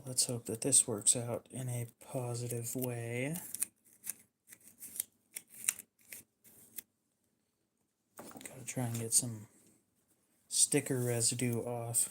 Let's hope that this works out in a positive way. Gotta try and get some sticker residue off.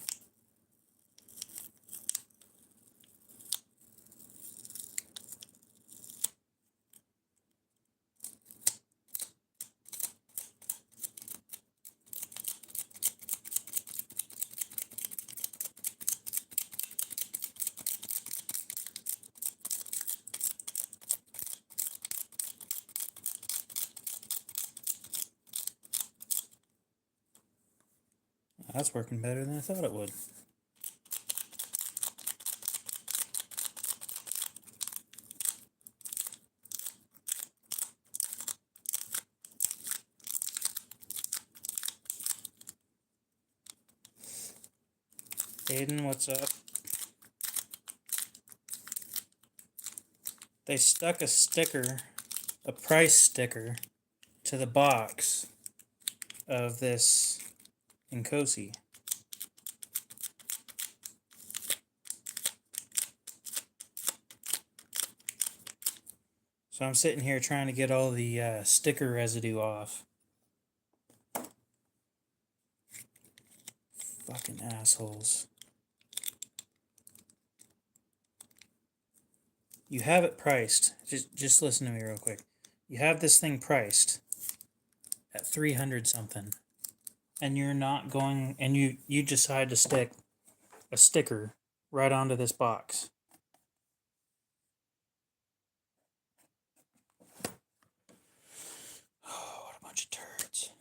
That's working better than I thought it would. Aiden, what's up? They stuck a sticker, a price sticker, to the box of this Nkosi. So I'm sitting here trying to get all the sticker residue off. Fucking assholes. You have it priced. Just listen to me real quick. You have this thing priced at 300 something. And you're not going, and you decide to stick a sticker right onto this box. Oh, what a bunch of turds.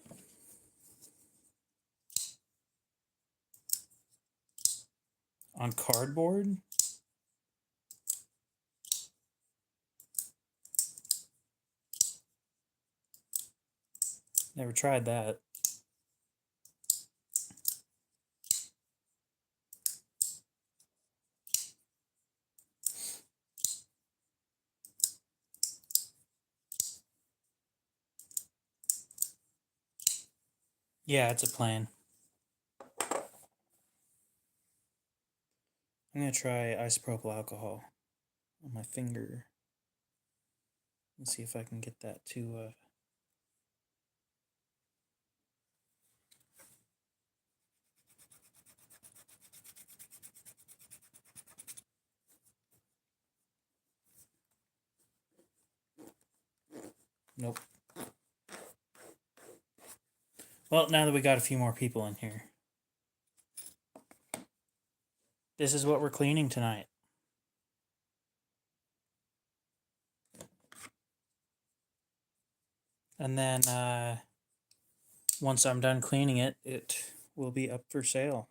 On cardboard? Never tried that. Yeah, it's a plan. I'm going to try isopropyl alcohol on my finger. Let's see if I can get that to... Nope. Well, now that we got a few more people in here. This is what we're cleaning tonight. And then, once I'm done cleaning it, it will be up for sale.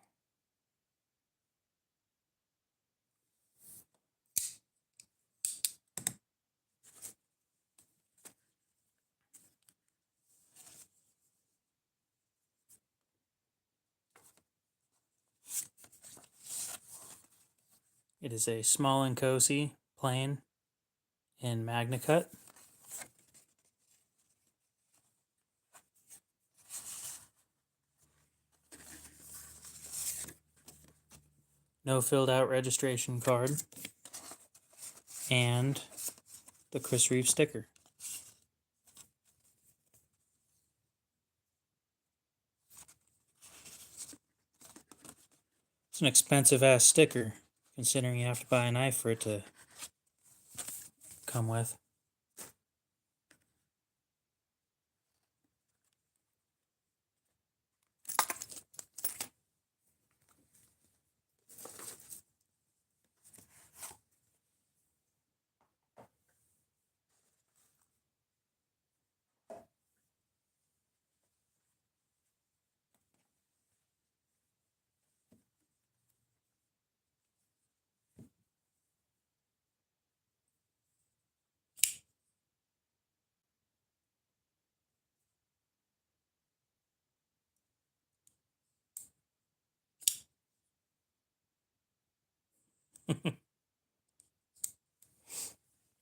It is a small Nkosi, plain, in Magna Cut. No filled out registration card. And the Chris Reeve sticker. It's an expensive ass sticker, considering you have to buy a knife for it to come with.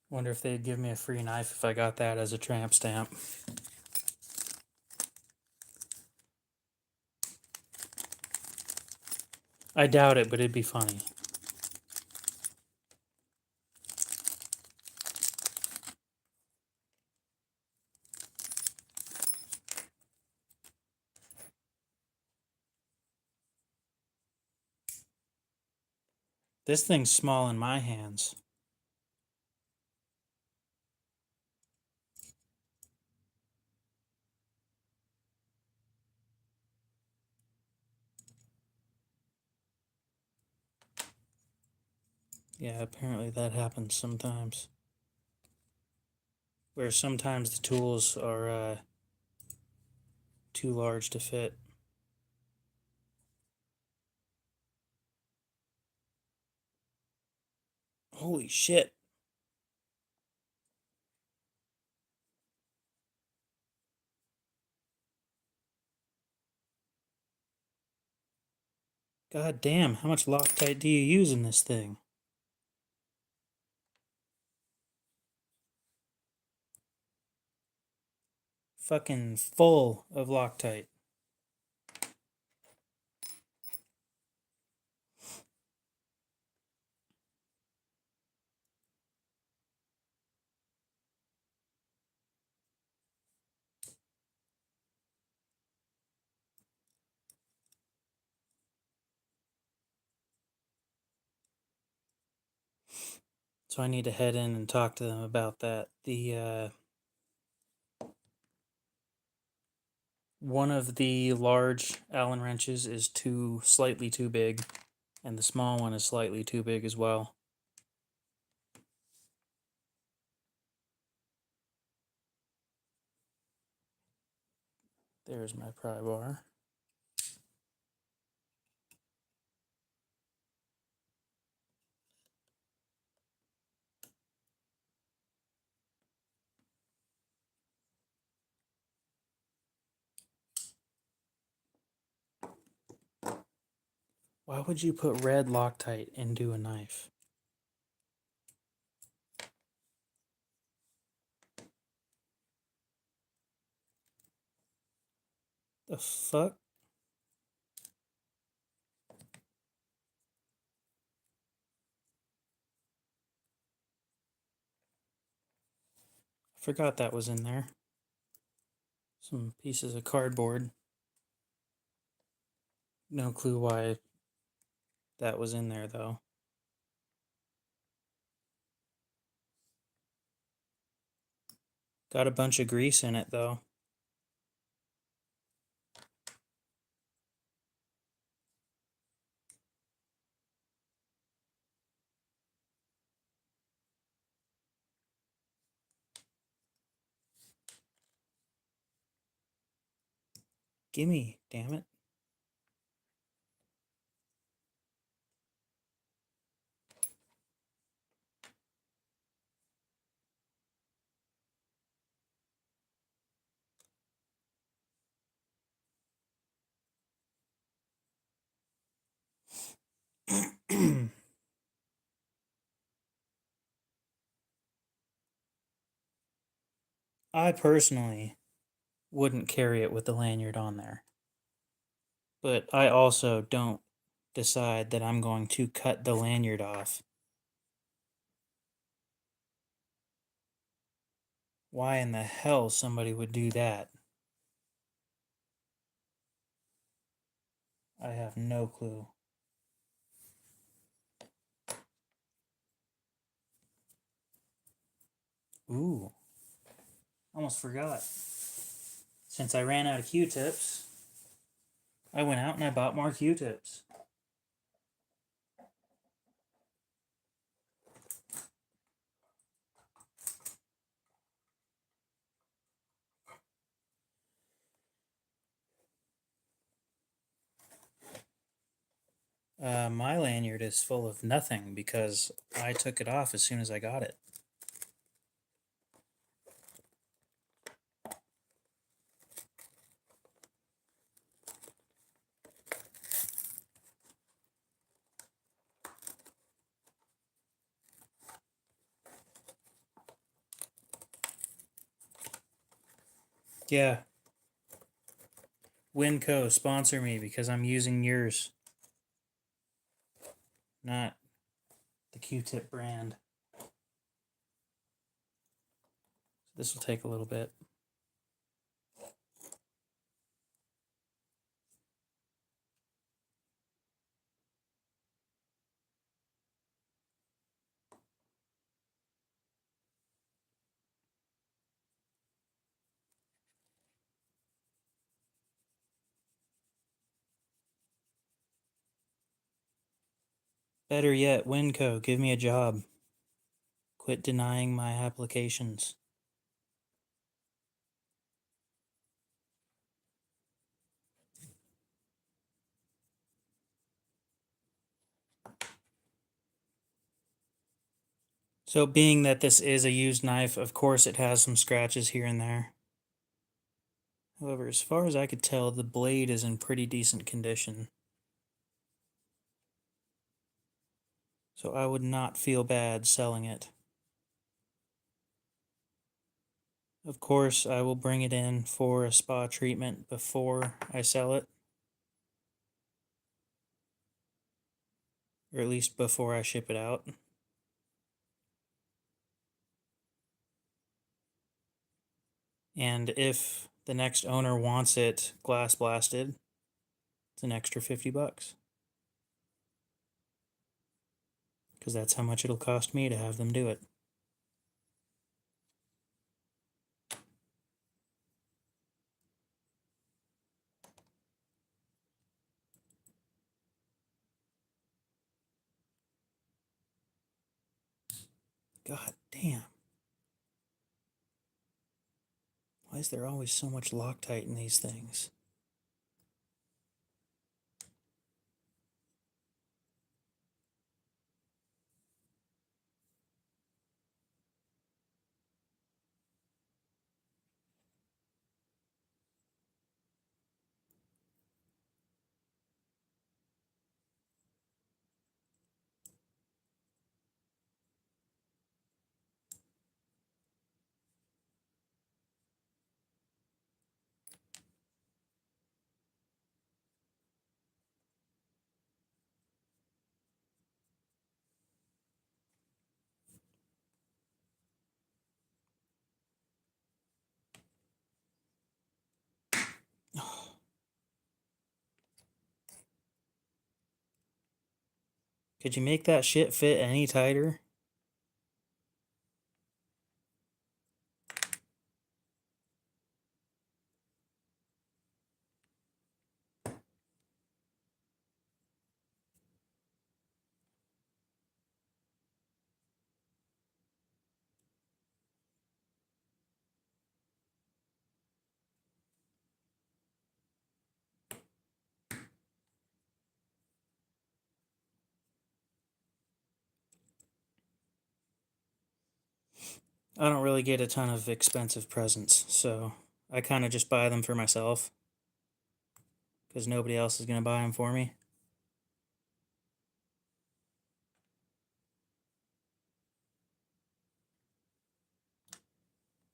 Wonder if they'd give me a free knife if I got that as a tramp stamp. I doubt it, but it'd be funny. This thing's small in my hands. Yeah, apparently that happens sometimes. Where sometimes the tools are too large to fit. Holy shit. God damn, how much Loctite do you use in this thing? Fucking full of Loctite. So I need to head in and talk to them about that. The one of the large Allen wrenches is slightly too big, and the small one is slightly too big as well. There's my pry bar. Why would you put red Loctite into a knife? The fuck? I forgot that was in there. Some pieces of cardboard. No clue why that was in there though. Got a bunch of grease in it though. Gimme, damn it. I personally wouldn't carry it with the lanyard on there. But I also don't decide that I'm going to cut the lanyard off. Why in the hell somebody would do that? I have no clue. Ooh, almost forgot. Since I ran out of Q-tips, I went out and I bought more Q-tips. My lanyard is full of nothing because I took it off as soon as I got it. Yeah. Winco, sponsor me because I'm using yours. Not the Q-tip brand. This will take a little bit. Better yet, Winco, give me a job. Quit denying my applications. So being that this is a used knife, of course it has some scratches here and there. However, as far as I could tell, the blade is in pretty decent condition. So I would not feel bad selling it. Of course, I will bring it in for a spa treatment before I sell it. Or at least before I ship it out. And if the next owner wants it glass blasted, it's an extra $50. Because that's how much it'll cost me to have them do it. God damn. Why is there always so much Loctite in these things? Could you make that shit fit any tighter? I don't really get a ton of expensive presents, so I kind of just buy them for myself. Because nobody else is going to buy them for me.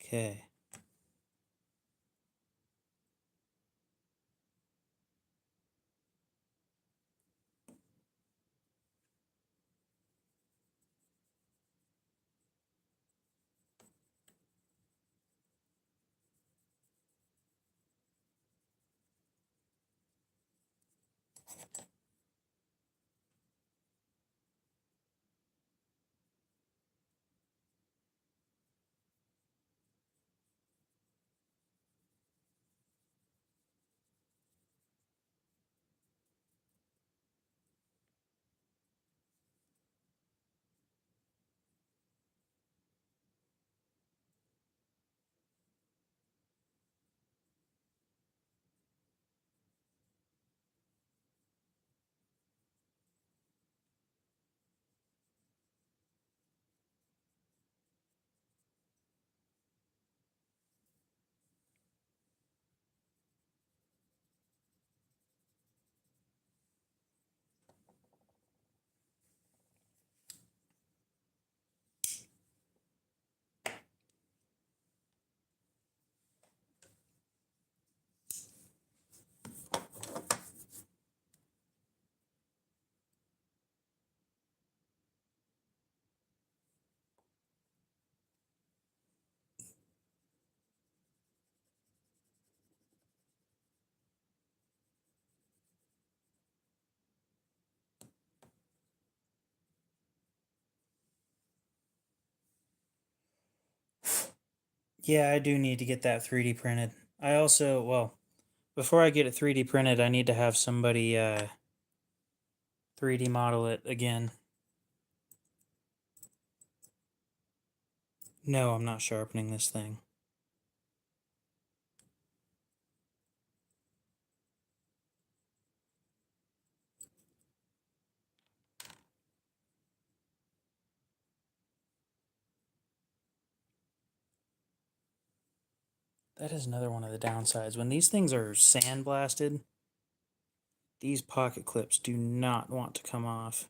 Okay. Yeah, I do need to get that 3D printed. I also, well, before I get it 3D printed, I need to have somebody 3D model it again No, I'm not sharpening this thing. That is another one of the downsides. When these things are sandblasted, these pocket clips do not want to come off.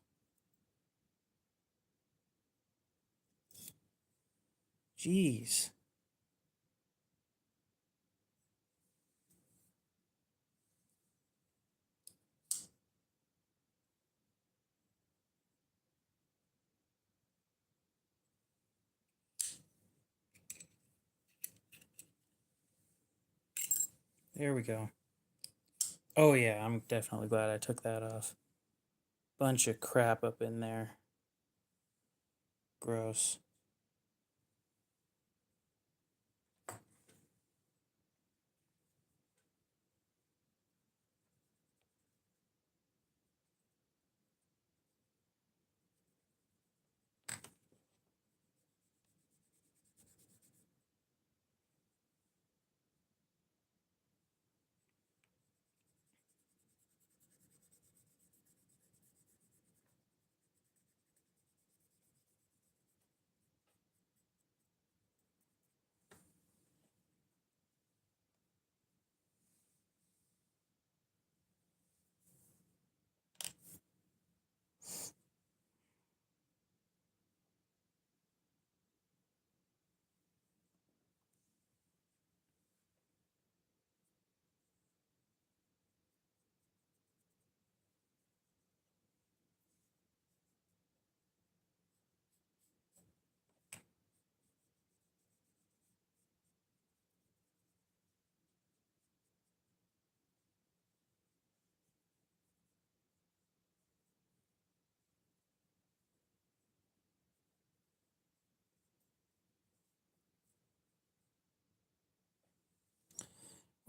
Jeez. There we go. Oh yeah, I'm definitely glad I took that off. Bunch of crap up in there. Gross.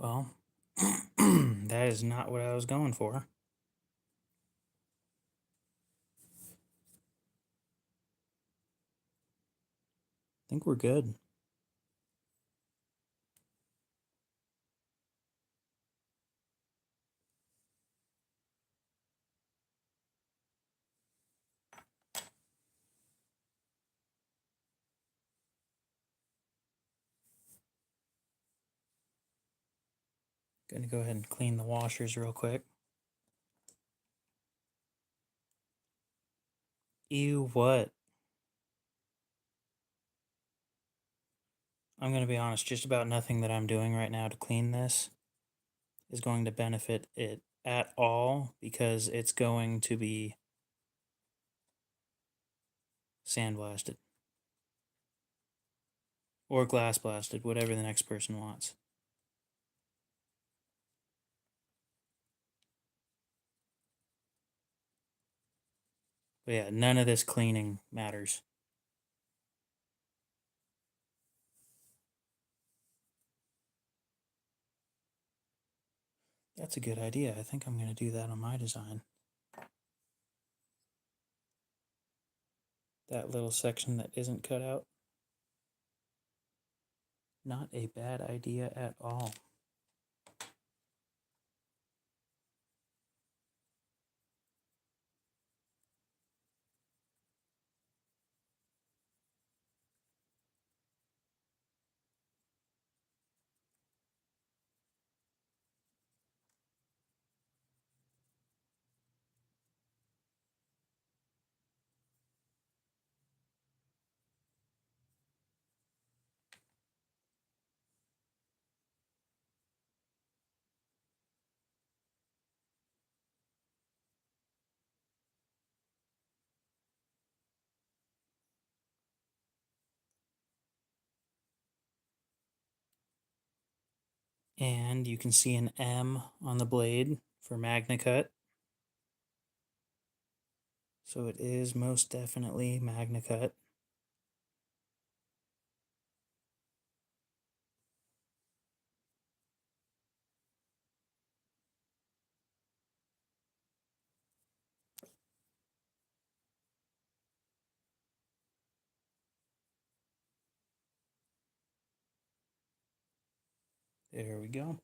Well, that is not what I was going for. I think we're good. Gonna go ahead and clean the washers real quick. Ew, what? I'm gonna be honest, just about nothing that I'm doing right now to clean this is going to benefit it at all because it's going to be sandblasted or glass blasted, whatever the next person wants. But yeah, none of this cleaning matters. That's a good idea. I think I'm going to do that on my design. That little section that isn't cut out. Not a bad idea at all. And you can see an M on the blade for MagnaCut. So it is most definitely MagnaCut. There we go.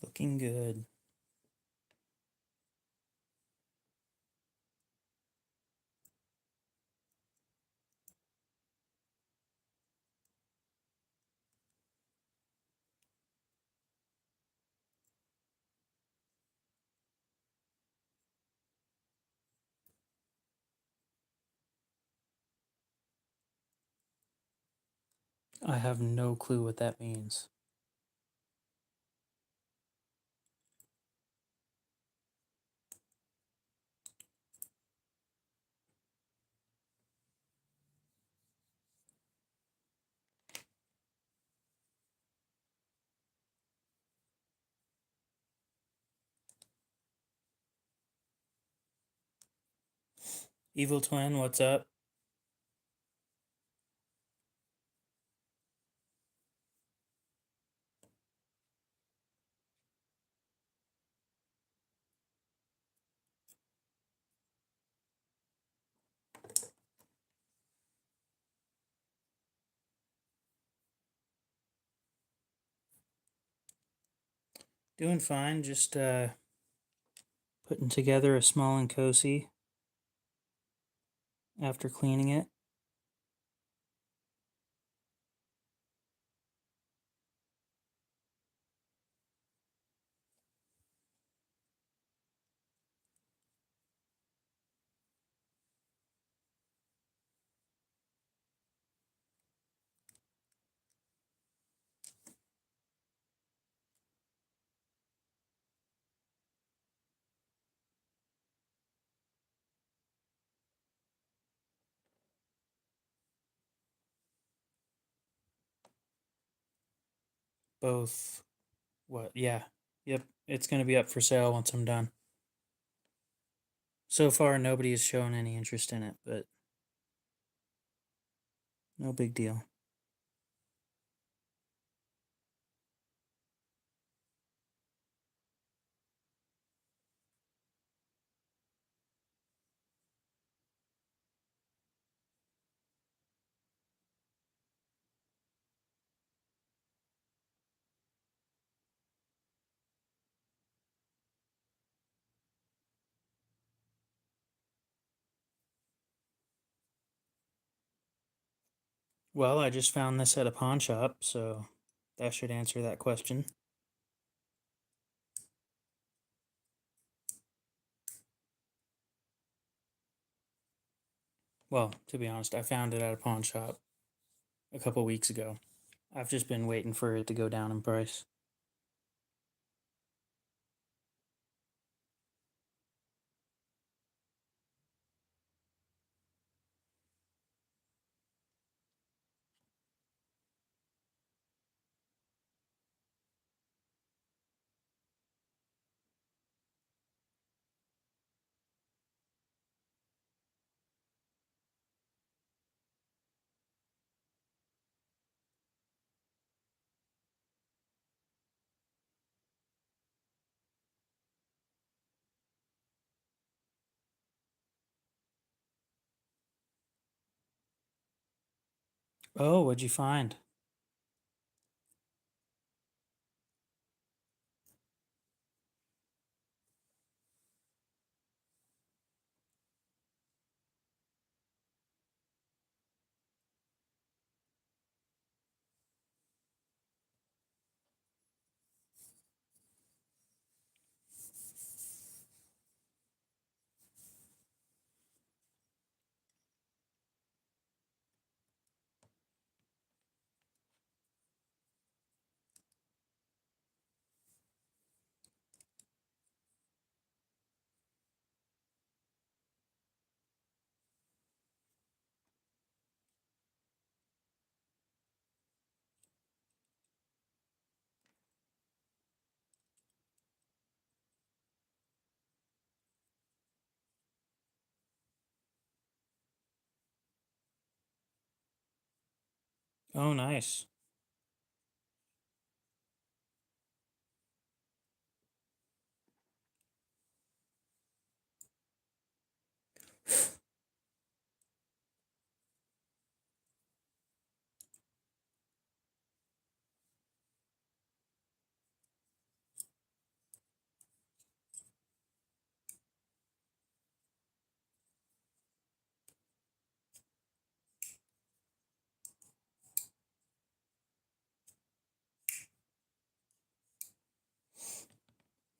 Looking good. I have no clue what that means. Evil Twin, what's up? Doing fine, just putting together a small and cozy after cleaning it. Both. What? Yeah. Yep. It's going to be up for sale once I'm done. So far, nobody has shown any interest in it, but no big deal. Well, I just found this at a pawn shop, so that should answer that question. Well, to be honest, I found it at a pawn shop a couple weeks ago. I've just been waiting for it to go down in price. Oh, what'd you find? Oh, nice.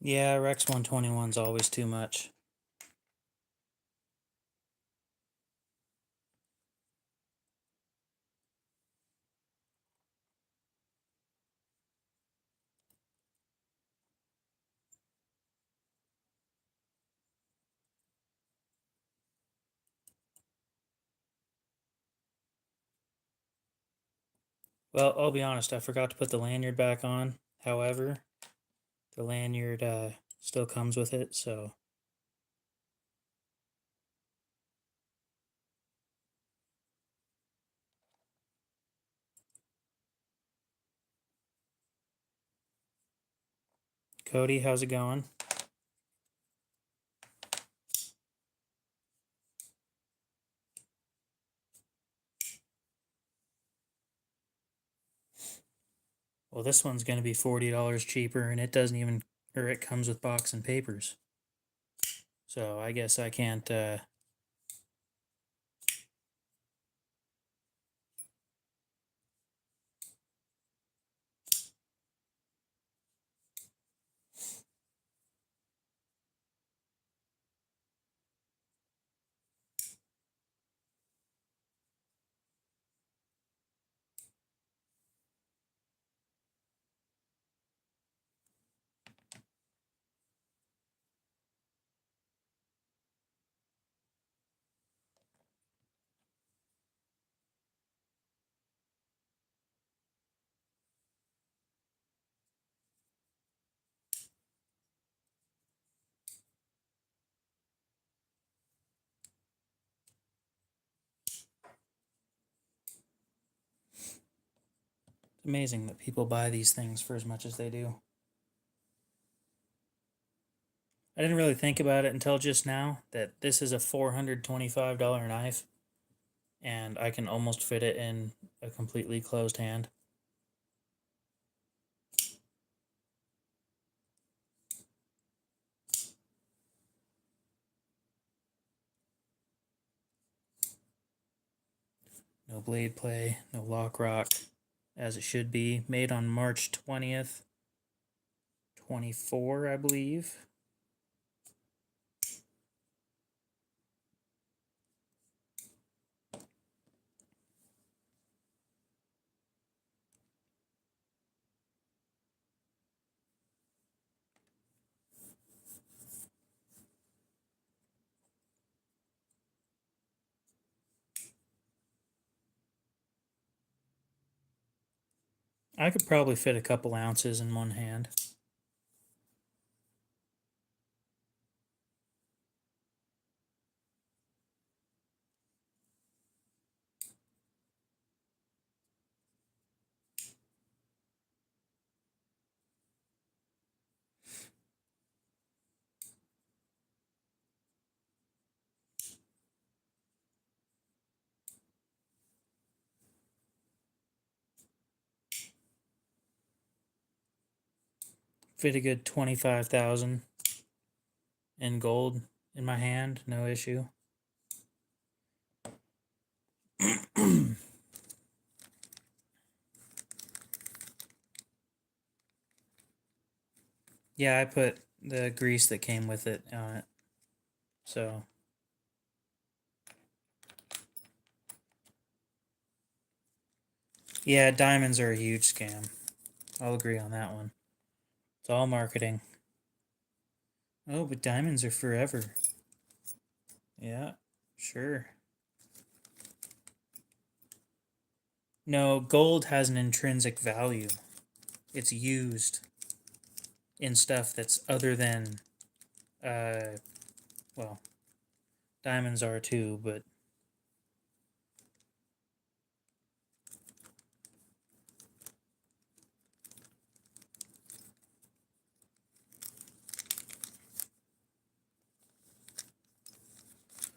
Yeah, Rex 121's always too much. Well, I'll be honest, I forgot to put the lanyard back on. However, the lanyard still comes with it, so Cody, how's it going? Well, this one's going to be $40 cheaper, and it doesn't even, or it comes with box and papers. So I guess I can't. It's amazing that people buy these things for as much as they do. I didn't really think about it until just now that this is a $425 knife, and I can almost fit it in a completely closed hand. No blade play, no lock rock, as it should be. Made on March 20th, 24, I believe. I could probably fit a couple ounces in one hand. fit a good 25,000 in gold in my hand, no issue. Yeah, I put the grease that came with it on it. So yeah, diamonds are a huge scam. I'll agree on that one. It's all marketing. Oh, but diamonds are forever. Yeah, sure. No, gold has an intrinsic value. It's used in stuff that's other than, well, diamonds are too, but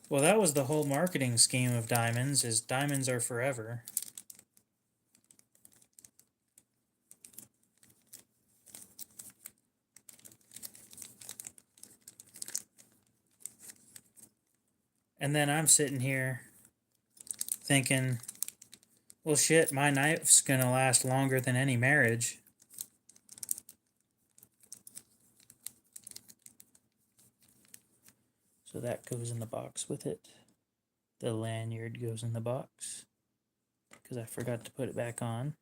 well, that was the whole marketing scheme of diamonds, is diamonds are forever. And then I'm sitting here thinking, well, shit, my knife's gonna last longer than any marriage. So that goes in the box with it. The lanyard goes in the box because I forgot to put it back on.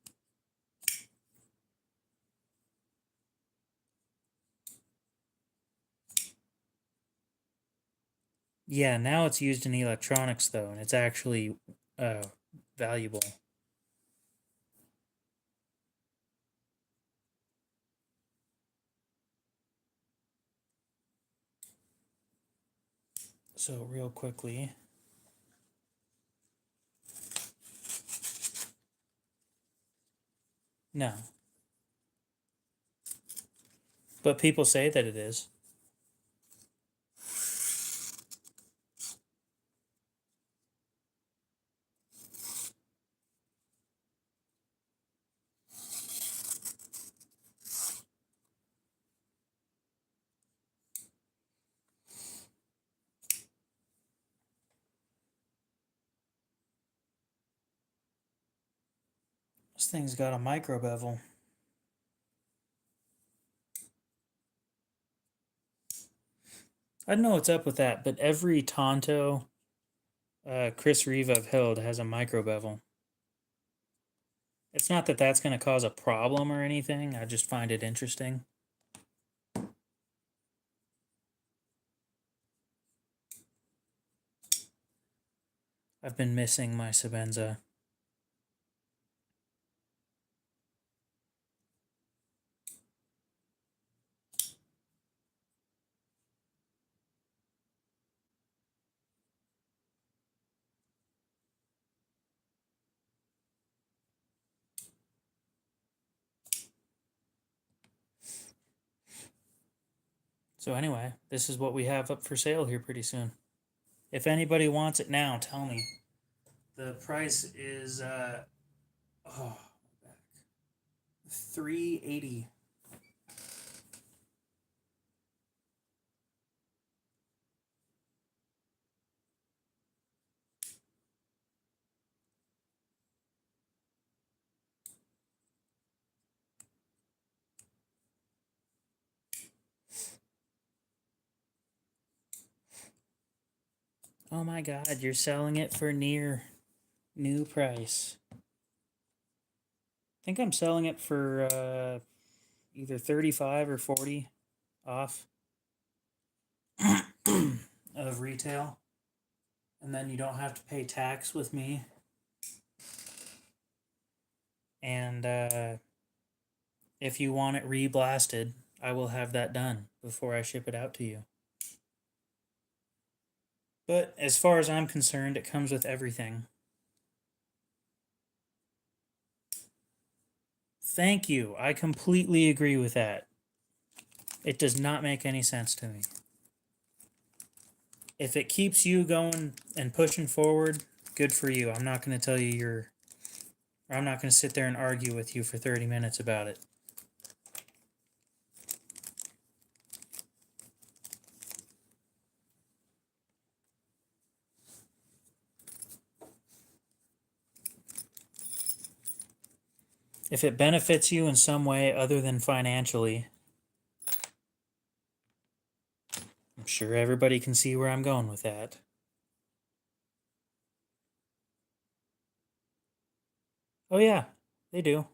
Yeah, now it's used in electronics though, and it's actually valuable. So real quickly, no. But people say that it is. This thing's got a micro bevel. I don't know what's up with that, but every Tonto Chris Reeve I've held has a micro bevel. It's not that that's going to cause a problem or anything. I just find it interesting. I've been missing my Sebenza. So anyway, this is what we have up for sale here pretty soon. If anybody wants it now, tell me. The price is $380. Oh my god, you're selling it for near new price. I think I'm selling it for either 35 or 40 off of retail. And then you don't have to pay tax with me. And if you want it re-blasted, I will have that done before I ship it out to you. But as far as I'm concerned, it comes with everything. Thank you. I completely agree with that. It does not make any sense to me. If it keeps you going and pushing forward, good for you. I'm not going to tell you I'm not going to sit there and argue with you for 30 minutes about it. If it benefits you in some way other than financially, I'm sure everybody can see where I'm going with that. Oh yeah, they do.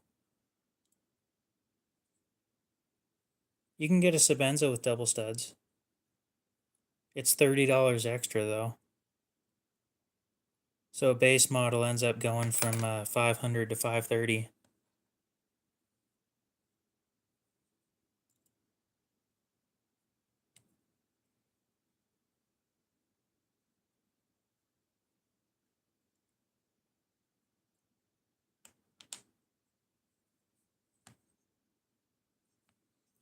You can get a Sebenza with double studs. It's $30 extra though. So a base model ends up going from 500 to 530.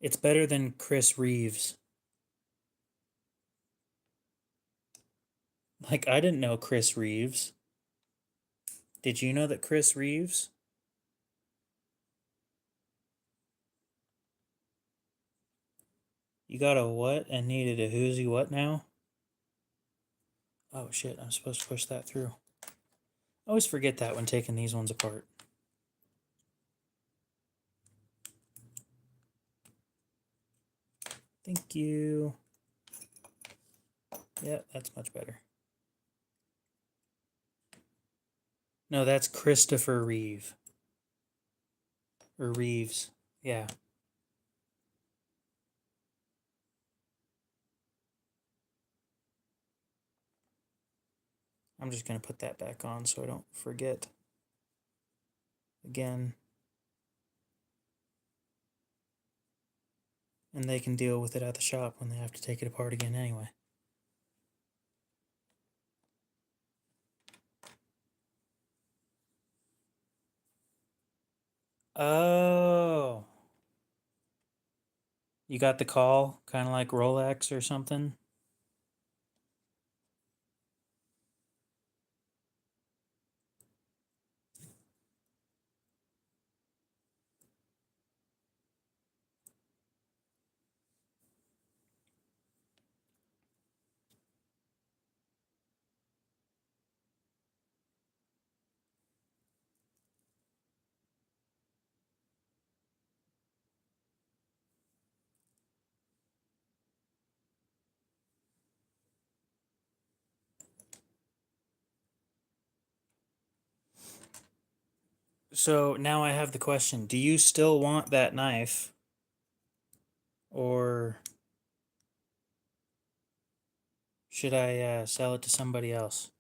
It's better than Chris Reeves. Like, I didn't know Chris Reeves. Did you know that Chris Reeves? You got a what and needed a who's what now? Oh shit, I'm supposed to push that through. I always forget that when taking these ones apart. Thank you. Yeah, that's much better. No, that's Christopher Reeve. Or Reeves. Yeah. I'm just going to put that back on so I don't forget. Again. And they can deal with it at the shop when they have to take it apart again anyway. Oh. You got the call, kind of like Rolex or something? So now I have the question. Do you still want that knife? Or should I sell it to somebody else?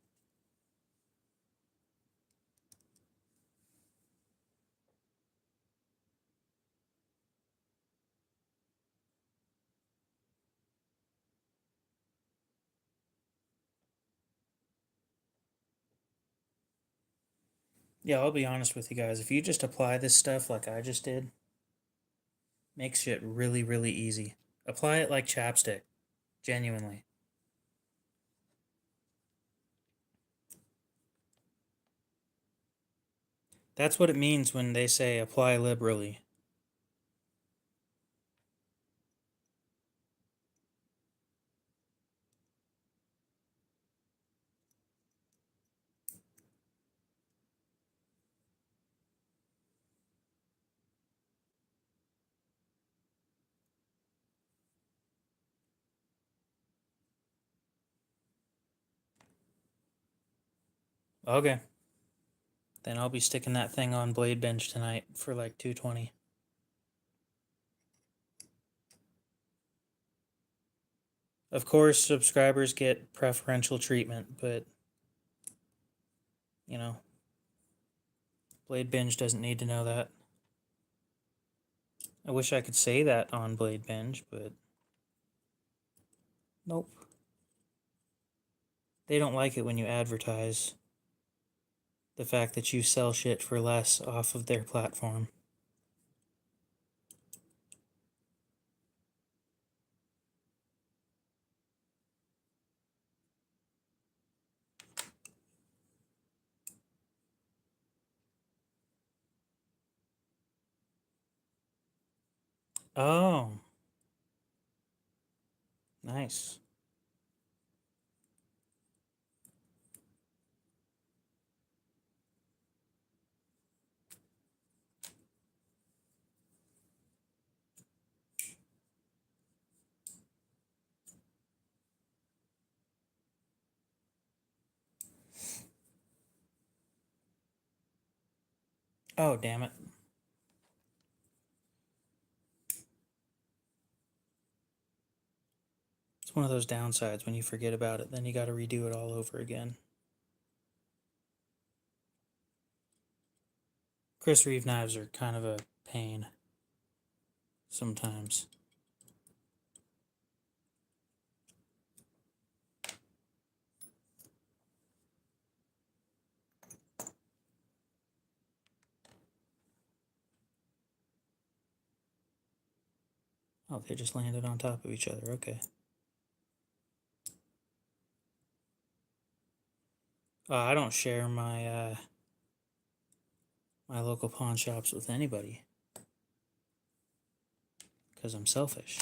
Yeah, I'll be honest with you guys. If you just apply this stuff like I just did, makes it really, really easy. Apply it like chapstick. Genuinely. That's what it means when they say apply liberally. Okay. Then I'll be sticking that thing on Blade Bench tonight for like 220. Of course, subscribers get preferential treatment, but you know, Blade Binge doesn't need to know that. I wish I could say that on Blade Binge, but nope. They don't like it when you advertise the fact that you sell shit for less off of their platform. Oh, nice. Oh, damn it. It's one of those downsides when you forget about it, then you got to redo it all over again. Chris Reeve knives are kind of a pain sometimes. Oh, they just landed on top of each other. Okay. I don't share my local pawn shops with anybody because I'm selfish.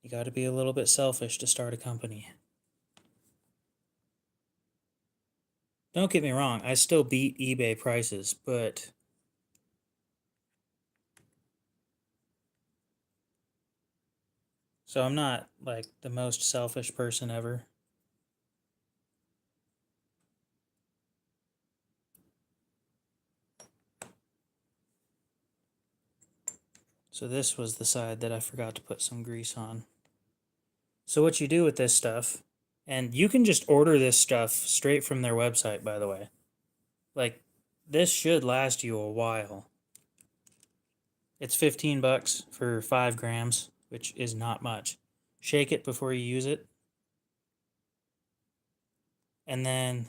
You got to be a little bit selfish to start a company. Don't get me wrong, I still beat eBay prices, but so I'm not like the most selfish person ever. So this was the side that I forgot to put some grease on. So what you do with this stuff, and you can just order this stuff straight from their website, by the way. Like, this should last you a while. It's 15 bucks for 5 grams, which is not much. Shake it before you use it. And then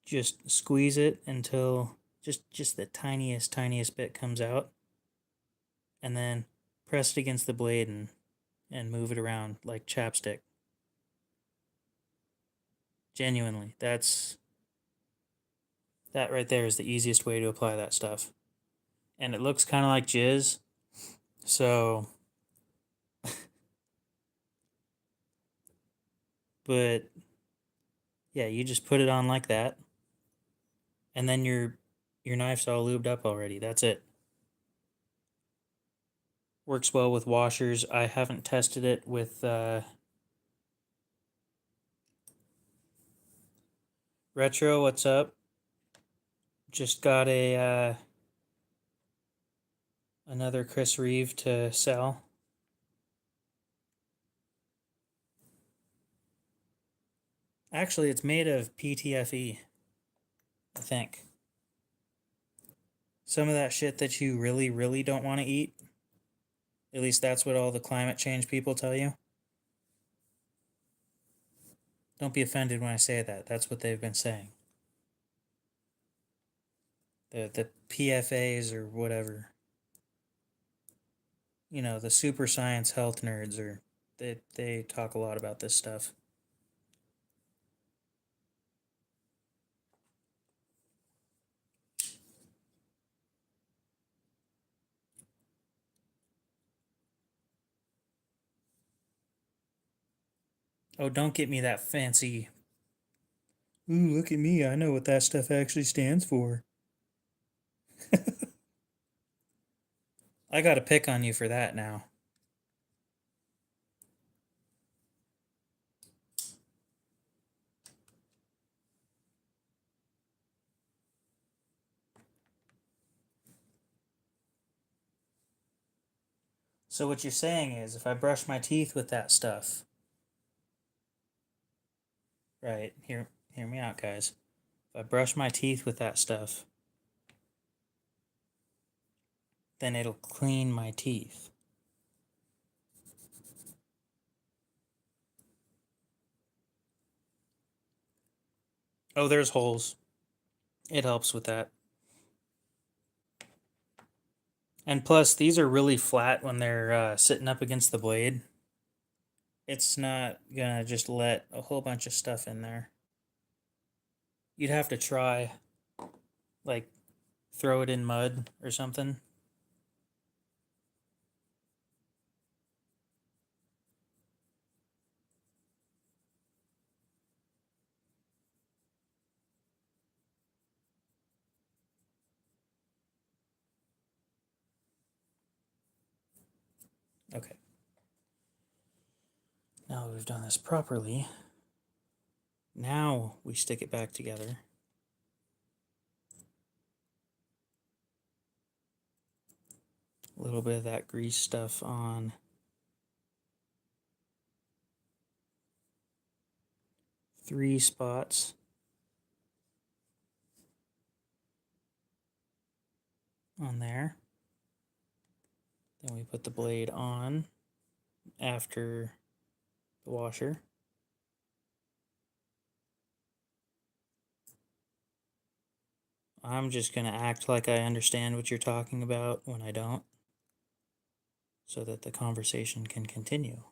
just squeeze it until just the tiniest bit comes out. And then press it against the blade and move it around like chapstick. Genuinely, that right there is the easiest way to apply that stuff. And it looks kind of like jizz, so but yeah, you just put it on like that, and then your knife's all lubed up already. That's it. Works well with washers. I haven't tested it with Retro. What's up? Just got a another Chris Reeve to sell. Actually, it's made of PTFE, I think. Some of that shit that you really don't want to eat. At least that's what all the climate change people tell you. Don't be offended when I say that. That's what they've been saying. The PFAs or whatever. You know, the super science health nerds or they talk a lot about this stuff. Oh, don't get me that fancy. Ooh, look at me. I know what that stuff actually stands for. I got to pick on you for that now. So what you're saying is if I brush my teeth with that stuff, right? Hear me out, guys. If I brush my teeth with that stuff, then it'll clean my teeth. Oh, there's holes. It helps with that. And plus, these are really flat when they're sitting up against the blade. It's not gonna just let a whole bunch of stuff in there. You'd have to try, like, throw it in mud or something. Okay. Now we've done this properly. Now we stick it back together. A little bit of that grease stuff on. Three spots. On there. Then we put the blade on after the washer. I'm just going to act like I understand what you're talking about when I don't, so that the conversation can continue.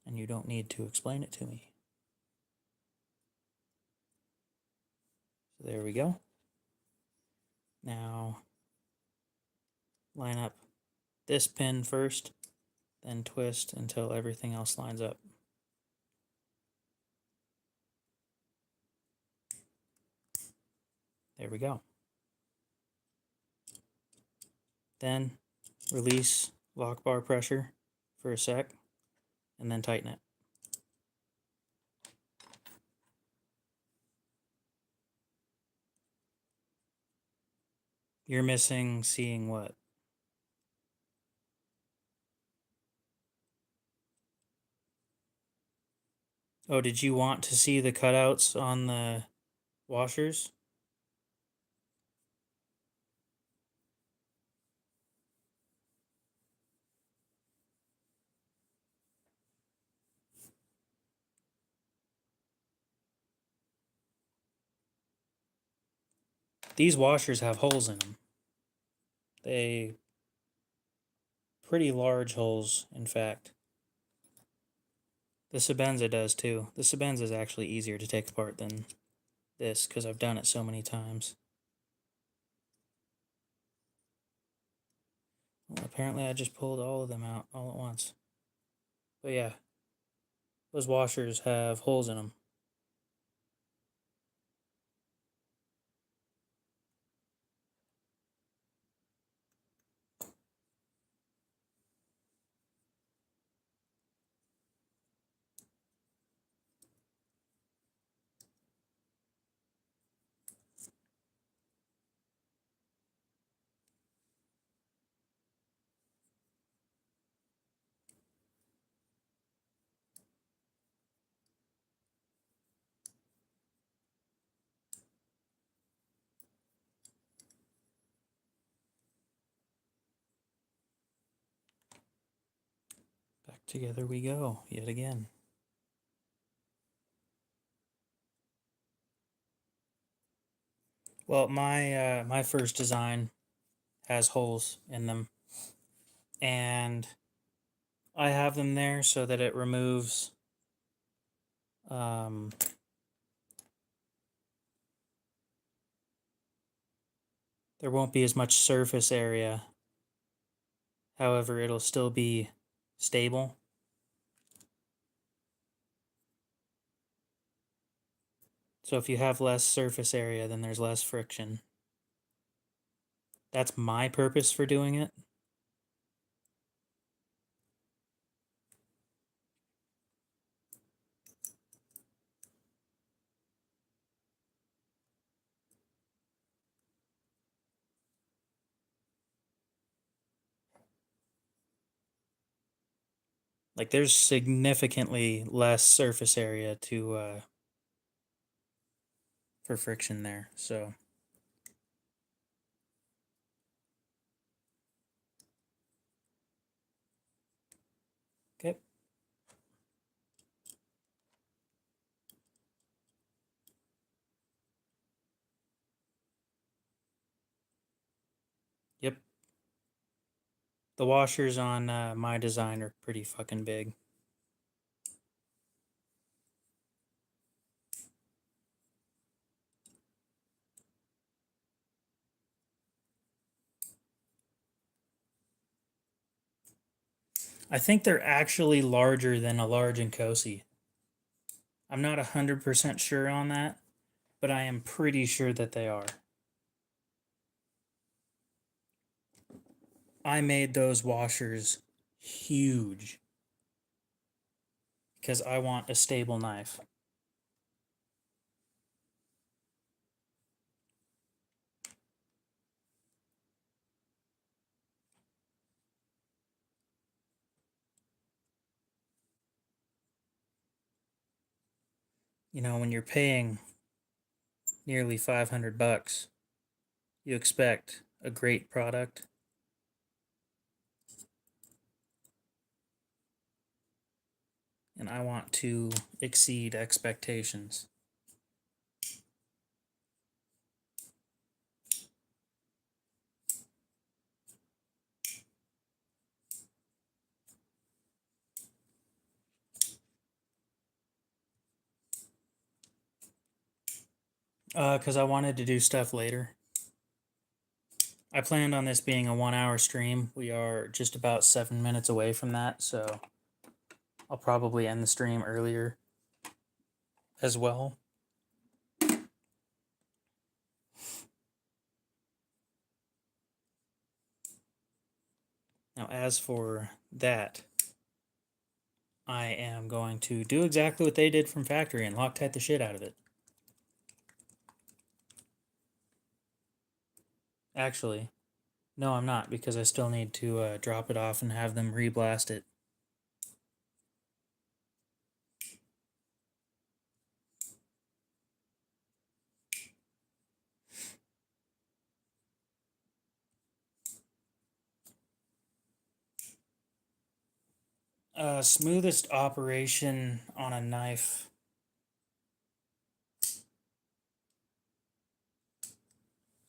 And you don't need to explain it to me. So there we go. Now, line up this pin first, then twist until everything else lines up. There we go. Then release lock bar pressure for a sec, and then tighten it. You're missing seeing what? Oh, did you want to see the cutouts on the washers? These washers have holes in them. Pretty large holes, in fact. The Sebenza does too. The Sebenza is actually easier to take apart than this because I've done it so many times. Well, apparently I just pulled all of them out all at once. But yeah, those washers have holes in them. Back together we go, yet again. Well, my first design has holes in them, and I have them there so that it removes there won't be as much surface area. However, it'll still be stable. So if you have less surface area, then there's less friction. That's my purpose for doing it. Like there's significantly less surface area to for friction there. So okay. Yep. The washers on my design are pretty fucking big. I think they're actually larger than a large Nkosi. I'm not 100% sure on that, but I am pretty sure that they are. I made those washers huge because I want a stable knife. You know, when you're paying nearly $500, you expect a great product. And I want to exceed expectations. Because I wanted to do stuff later. I planned on this being a 1 hour stream. We are just about 7 minutes away from that, so I'll probably end the stream earlier as well. Now, as for that, I am going to do exactly what they did from factory and Loctite the shit out of it. Actually, no, I'm not, because I still need to drop it off and have them reblast it. Smoothest operation on a knife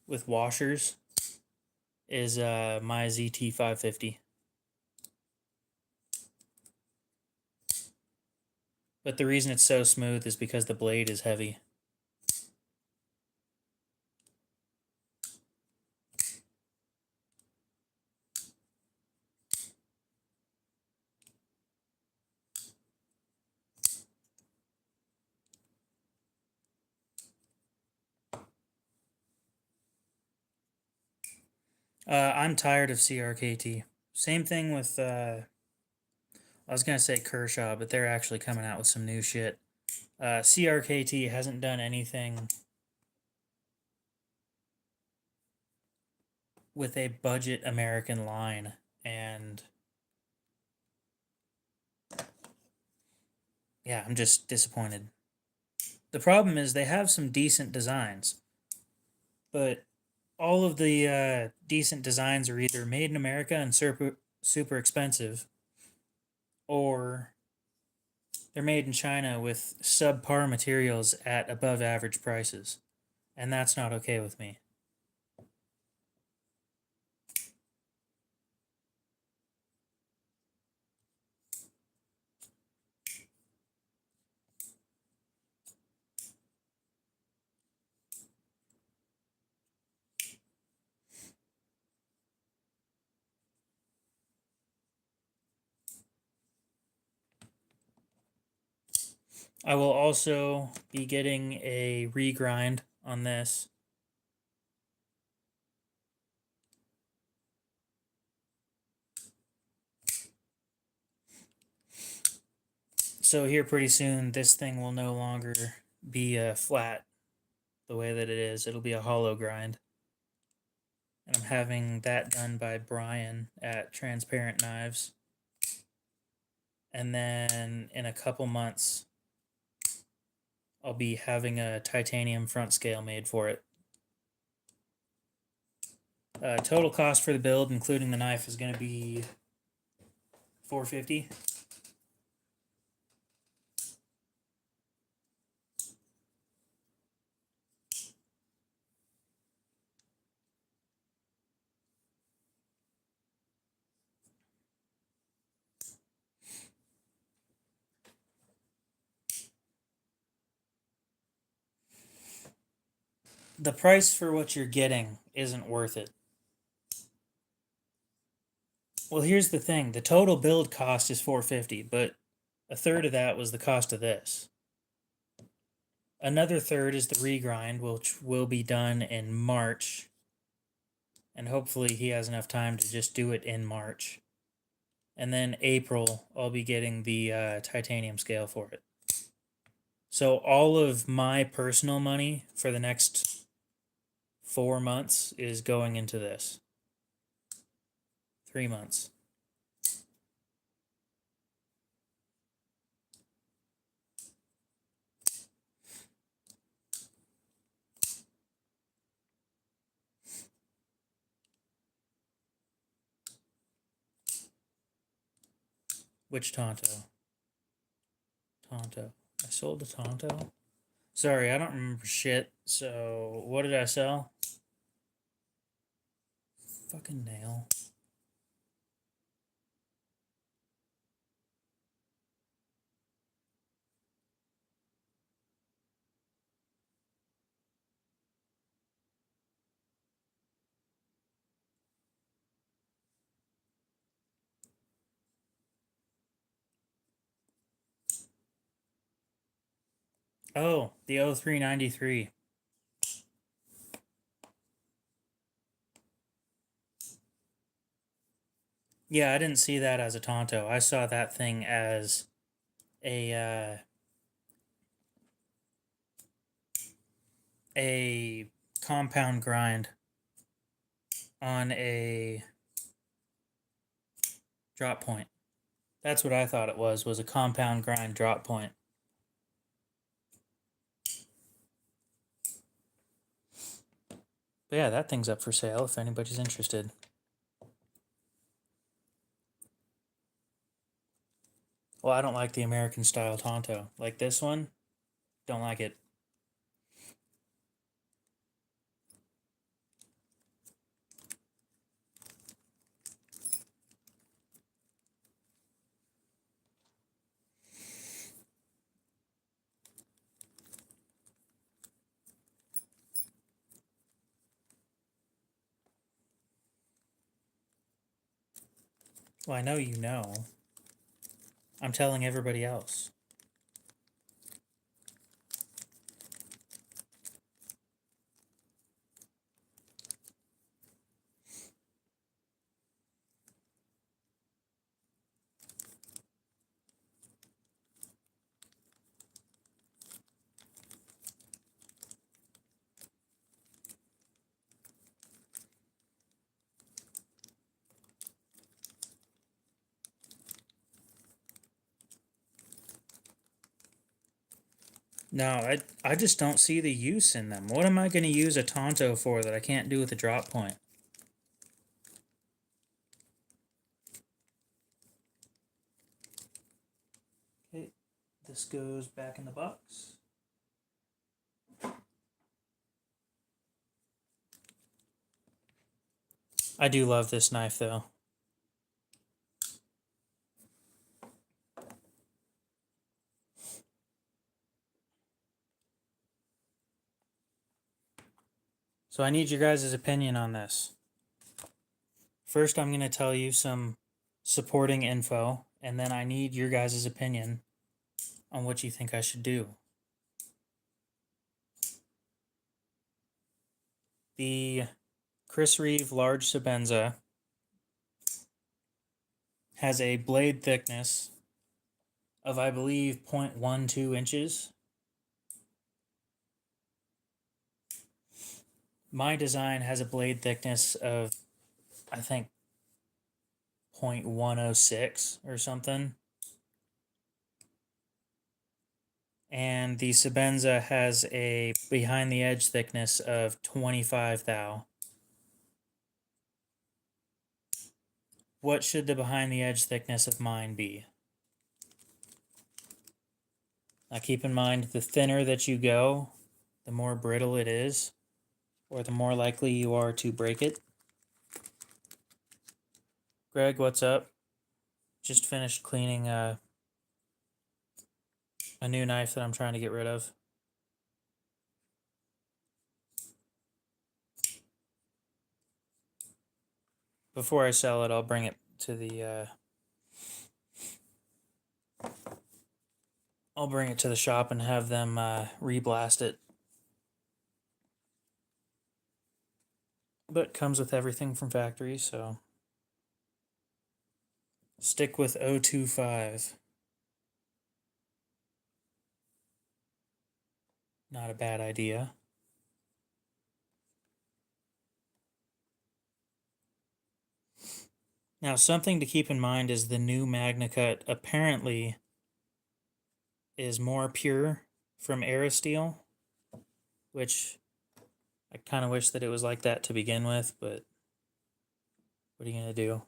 with washers is my ZT550. But the reason it's so smooth is because the blade is heavy. I'm tired of CRKT. Same thing with, I was going to say Kershaw, but they're actually coming out with some new shit. CRKT hasn't done anything with a budget American line, and yeah, I'm just disappointed. The problem is they have some decent designs, but all of the decent designs are either made in America and super expensive, or they're made in China with subpar materials at above average prices. And that's not okay with me. I will also be getting a regrind on this. So here pretty soon, this thing will no longer be flat the way that it is. It'll be a hollow grind. And I'm having that done by Brian at Transparent Knives. And then in a couple months, I'll be having a titanium front scale made for it. Total cost for the build, including the knife, is going to be $450. The price for what you're getting isn't worth it. Well, here's the thing. The total build cost is $450, but a third of that was the cost of this. Another third is the regrind, which will be done in March. And hopefully he has enough time to just do it in March. And then April, I'll be getting the titanium scale for it. So all of my personal money for the next 4 months is going into this. 3 months. Which Tonto? Tonto. I sold a Tonto? Sorry, I don't remember shit. So, what did I sell? Fucking nail. Oh, the 0393. Yeah, I didn't see that as a Tonto. I saw that thing as a compound grind on a drop point. That's what I thought it was a compound grind drop point. But yeah, that thing's up for sale if anybody's interested. Well, I don't like the American style Tonto. Like this one, don't like it. Well, I know you know. I'm telling everybody else. No, I just don't see the use in them. What am I going to use a Tonto for that I can't do with a drop point? Okay, this goes back in the box. I do love this knife though. So I need your guys' opinion on this. First, I'm going to tell you some supporting info, and then I need your guys' opinion on what you think I should do. The Chris Reeve Large Sebenza has a blade thickness of, I believe, 0.12 inches. My design has a blade thickness of, I think, 0.106 or something. And the Sebenza has a behind the edge thickness of 25 thou. What should the behind the edge thickness of mine be? Now keep in mind, the thinner that you go, the more brittle it is, or the more likely you are to break it. Greg, what's up? Just finished cleaning a new knife that I'm trying to get rid of. Before I sell it, I'll bring it to the shop and have them re-blast it. But it comes with everything from factory, so stick with 025. Not a bad idea. Now, something to keep in mind is the new MagnaCut apparently is more pure from Aerosteel, which I kind of wish that it was like that to begin with, but what are you going to do?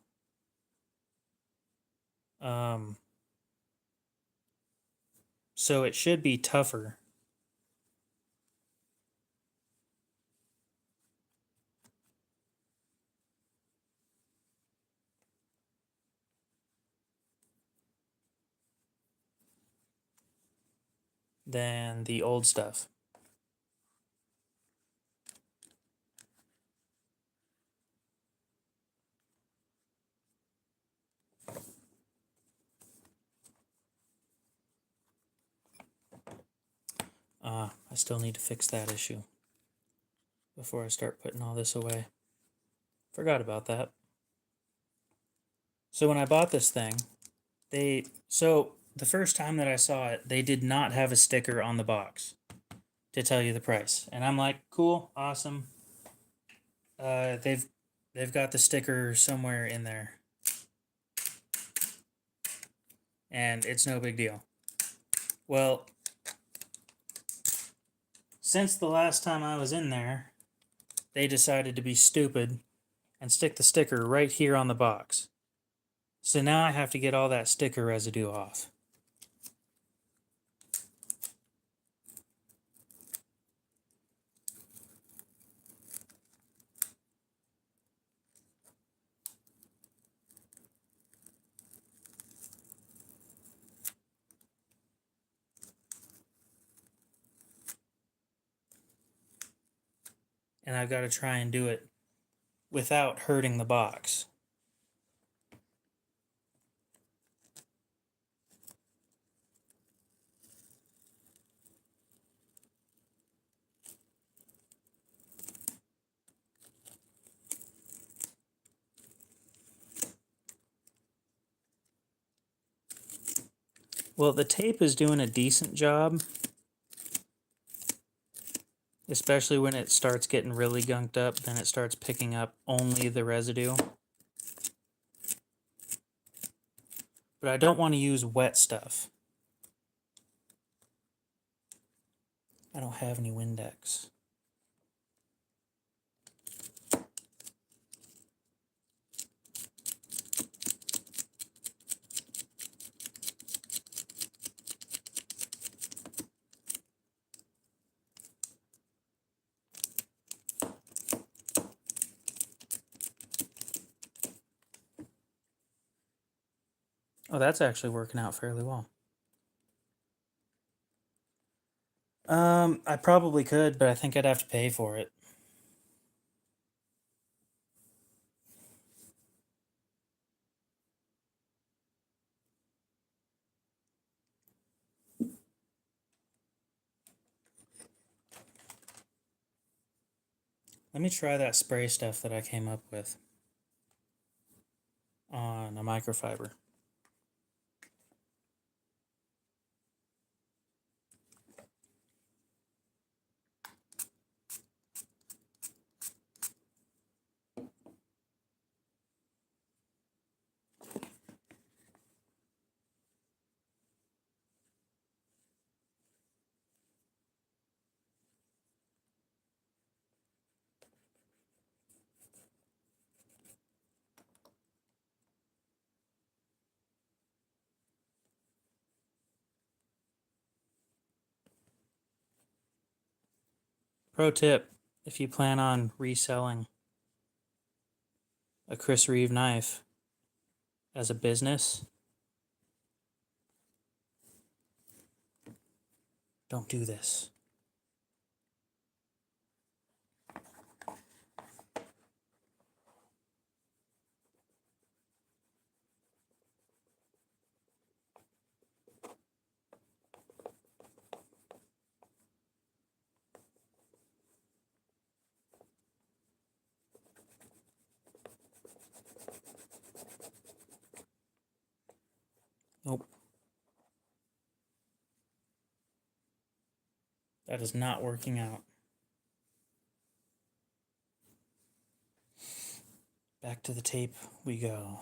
So it should be tougher. Than the old stuff. I still need to fix that issue before I start putting all this away. Forgot about that. So when I bought this thing, so the first time that I saw it, they did not have a sticker on the box to tell you the price. And I'm like, cool, awesome. They've got the sticker somewhere in there. And it's no big deal. Well, since the last time I was in there, they decided to be stupid and stick the sticker right here on the box. So now I have to get all that sticker residue off. And I've got to try and do it without hurting the box. Well, the tape is doing a decent job, especially when it starts getting really gunked up, then it starts picking up only the residue. But I don't want to use wet stuff. I don't have any Windex. Oh, that's actually working out fairly well. I probably could, but I think I'd have to pay for it. Let me try that spray stuff that I came up with on a microfiber. Pro tip, if you plan on reselling a Chris Reeve knife as a business, don't do this. Nope. That is not working out. Back to the tape we go.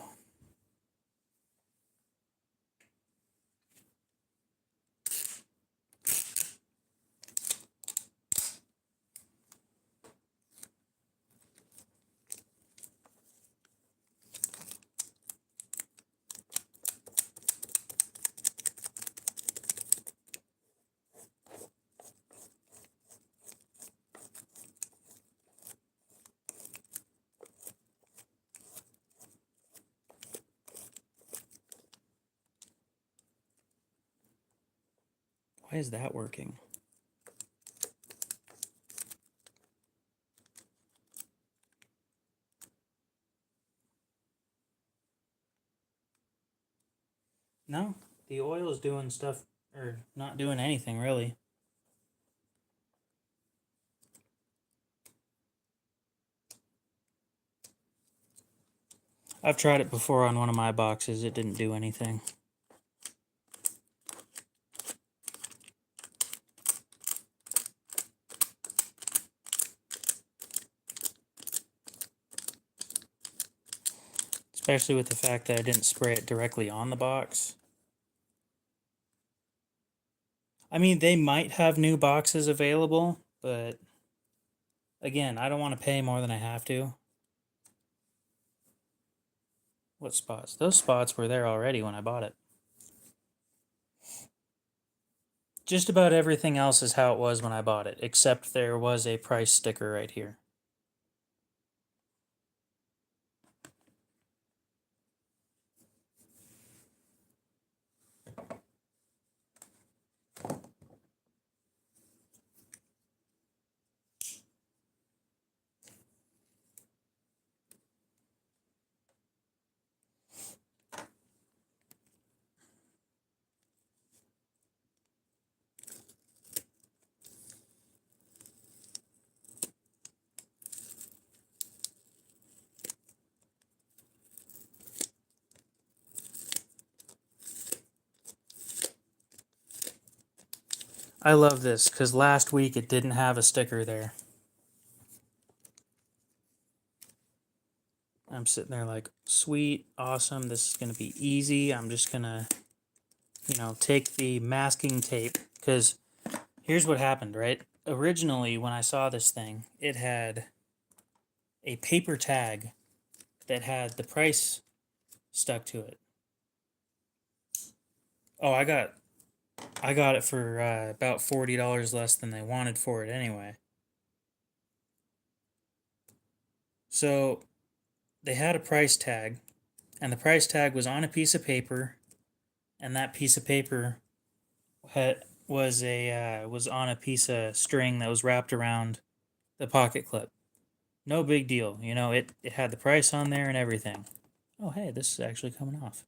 Why is that working? No, the oil is doing stuff, or not doing anything really. I've tried it before on one of my boxes. It didn't do anything. Especially with the fact that I didn't spray it directly on the box. I mean, they might have new boxes available, but again, I don't want to pay more than I have to. What spots? Those spots were there already when I bought it. Just about everything else is how it was when I bought it, except there was a price sticker right here. I love this because last week it didn't have a sticker there. I'm sitting there like, sweet, awesome, this is going to be easy. I'm just going to, take the masking tape, because here's what happened, right? Originally, when I saw this thing, it had a paper tag that had the price stuck to it. Oh, I got it for about $40 less than they wanted for it anyway. So they had a price tag, and the price tag was on a piece of paper, and that piece of paper was on a piece of string that was wrapped around the pocket clip. No big deal, it had the price on there and everything. Oh hey, this is actually coming off.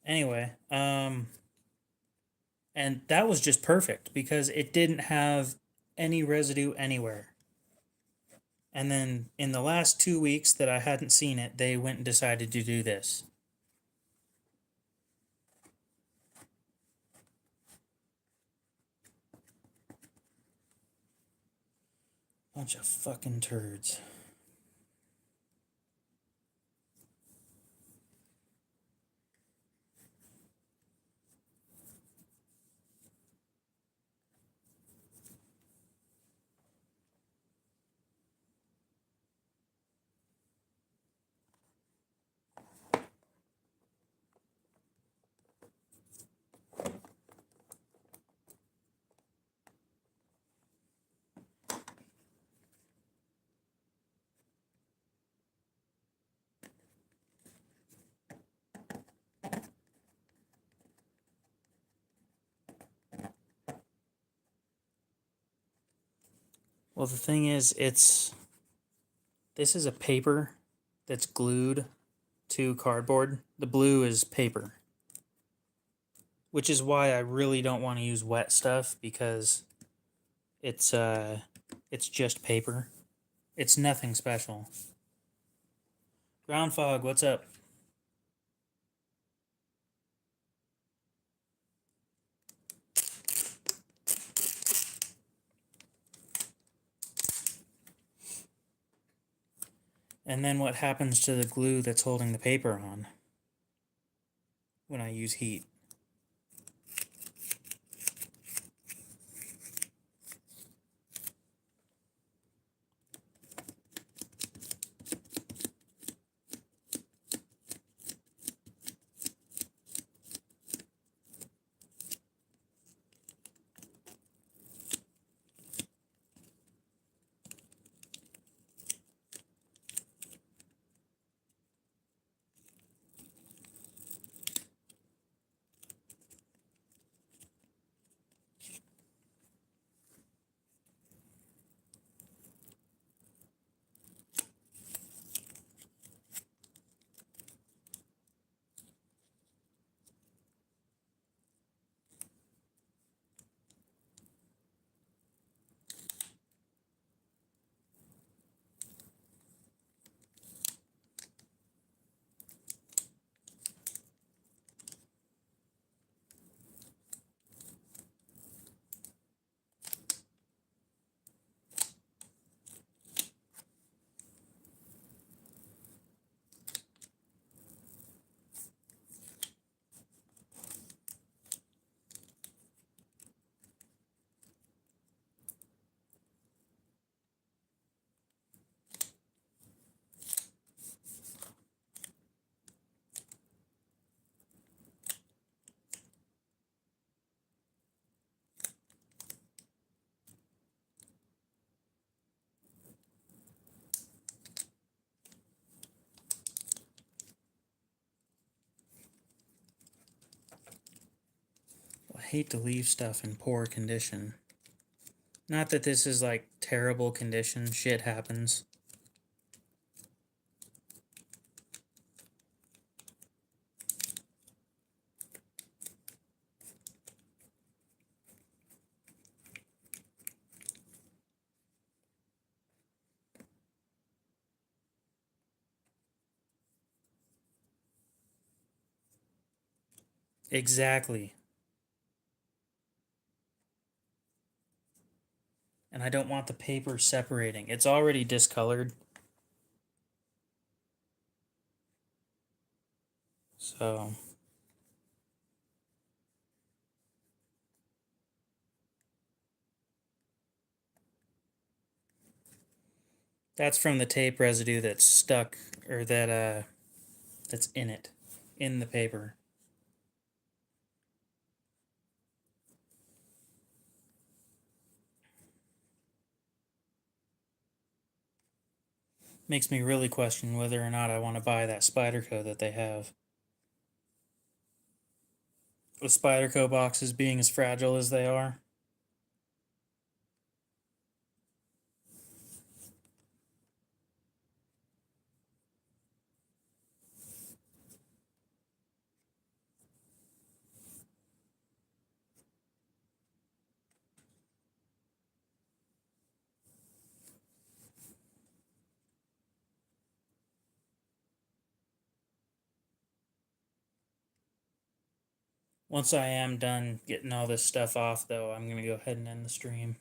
Anyway, and that was just perfect because it didn't have any residue anywhere. And then in the last 2 weeks that I hadn't seen it, they went and decided to do this. Bunch of fucking turds. Well, the thing is, this is a paper that's glued to cardboard. The blue is paper. Which is why I really don't want to use wet stuff, because it's just paper. It's nothing special. Ground Fog, what's up? And then what happens to the glue that's holding the paper on when I use heat? hate to leave stuff in poor condition. Not that this is like terrible condition, shit happens. Exactly. And I don't want the paper separating. It's already discolored. So that's from the tape residue that's stuck, or that's in it, in the paper. Makes me really question whether or not I want to buy that Spyderco that they have. With Spyderco boxes being as fragile as they are. Once I am done getting all this stuff off, though, I'm going to go ahead and end the stream.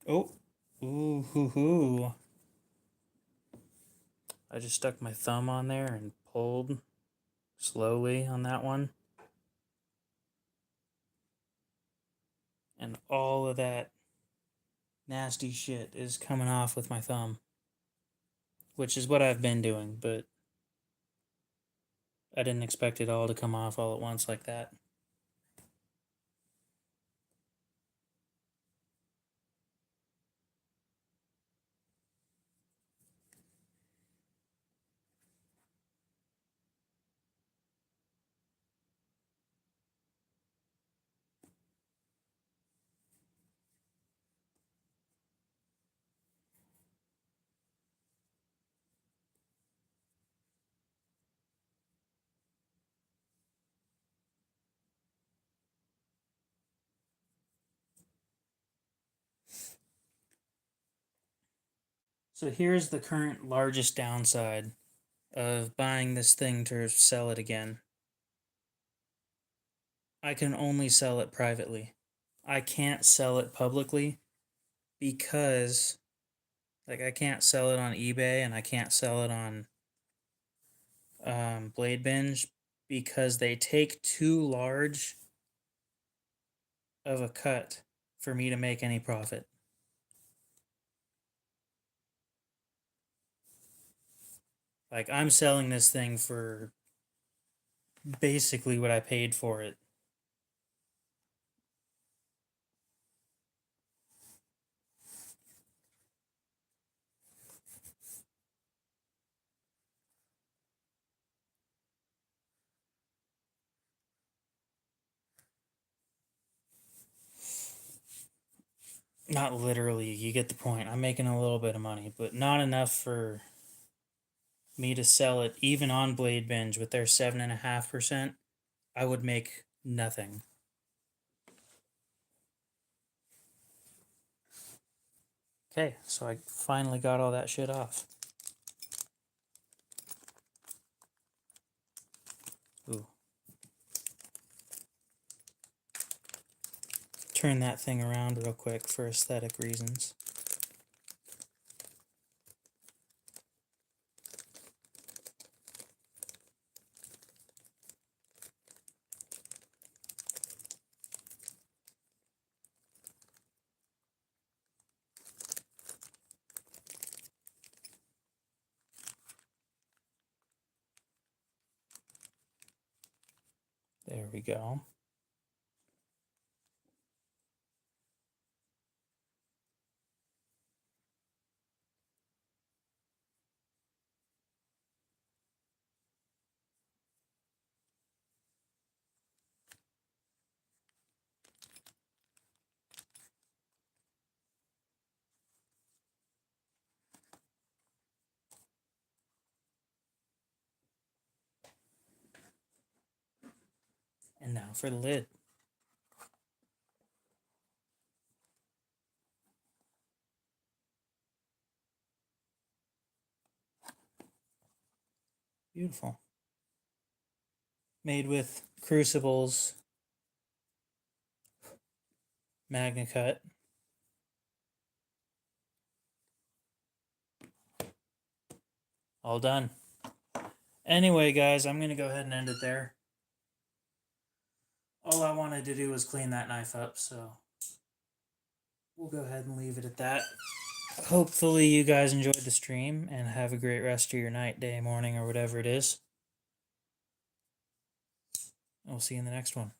Oh, ooh, hoo, hoo. I just stuck my thumb on there and pulled slowly on that one. And all of that nasty shit is coming off with my thumb. Which is what I've been doing, but I didn't expect it all to come off all at once like that. So here's the current largest downside of buying this thing to sell it again. I can only sell it privately. I can't sell it publicly because, like, I can't sell it on eBay and I can't sell it on Blade Binge because they take too large of a cut for me to make any profit. Like, I'm selling this thing for basically what I paid for it. Not literally, you get the point. I'm making a little bit of money, but not enough for me to sell it even on Blade Binge with their 7.5%. I would make nothing. Okay, so I finally got all that shit off. Ooh. Turn that thing around real quick for aesthetic reasons. There There we go. And now for the lid. Beautiful. Made with Crucibles Magna Cut. All done. Anyway, guys, I'm going to go ahead and end it there. All I wanted to do was clean that knife up, so we'll go ahead and leave it at that. Hopefully you guys enjoyed the stream and have a great rest of your night, day, morning, or whatever it is. We'll see you in the next one.